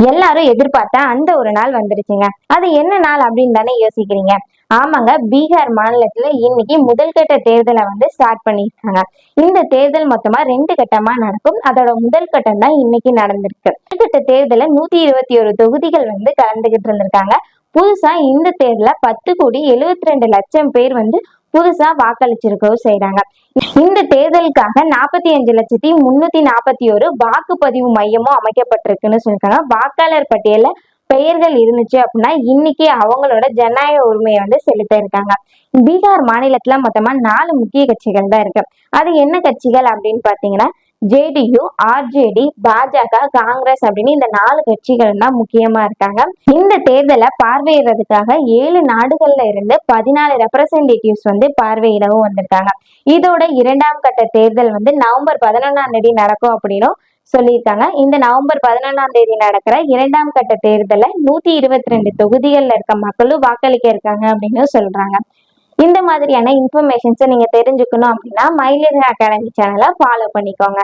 எல்லாரும் எதிர்பார்த்த அந்த ஒரு நாள் வந்துருச்சுங்க. அது என்ன நாள் அப்படின்னு தானே யோசிக்கிறீங்க. ஆமாங்க, பீகார் மாநிலத்துல இன்னைக்கு முதல் கட்ட தேர்தலை ஸ்டார்ட் பண்ணிருக்காங்க. இந்த தேர்தல் மொத்தமா 2 கட்டமா நடக்கும். அதோட முதல் கட்டம் தான் இன்னைக்கு நடந்திருக்கு. முதல் கட்ட தேர்தல 121 தொகுதிகள் கலந்துகிட்டு இருந்திருக்காங்க. புதுசா இந்த தேர்தல 10,72,00,000 பேர் புதுசா வாக்களிச்சிருக்கவும் செய்யறாங்க. இந்த தேர்தலுக்காக 45,341 வாக்குப்பதிவு மையமும் அமைக்கப்பட்டிருக்குன்னு சொல்லிருக்காங்க. வாக்காளர் பட்டியல பெயர்கள் இருந்துச்சு அப்படின்னா இன்னைக்கு அவங்களோட ஜனநாயக உரிமையை செலுத்த இருக்காங்க. பீகார் மாநிலத்துல மொத்தமா 4 முக்கிய கட்சிகள் தான் இருக்கு. அது என்ன கட்சிகள் அப்படின்னு பாத்தீங்கன்னா ஜேடியு, ஆர்ஜேடி, பாஜக, காங்கிரஸ் அப்படின்னு இந்த 4 கட்சிகள் தான் முக்கியமா இருக்காங்க. இந்த தேர்தலை பார்வையிடுறதுக்காக 7 நாடுகள்ல இருந்து 14 ரெப்ரசன்டேட்டிவ்ஸ் பார்வையிடவும் வந்திருக்காங்க. இதோட 2ஆம் கட்ட தேர்தல் நவம்பர் 11ஆம் தேதி நடக்கும் அப்படின்னு சொல்லியிருக்காங்க. இந்த நவம்பர் 11ஆம் தேதி நடக்கிற 2ஆம் கட்ட தேர்தல 122 தொகுதிகள்ல இருக்க மக்களும் வாக்களிக்க இருக்காங்க அப்படின்னு சொல்றாங்க. இந்த மாதிரியான இன்ஃபர்மேஷன்ஸை நீங்க தெரிஞ்சுக்கணும் அப்படின்னா மயிலிறகு அகாடமி சேனலை ஃபாலோ பண்ணிக்கோங்க.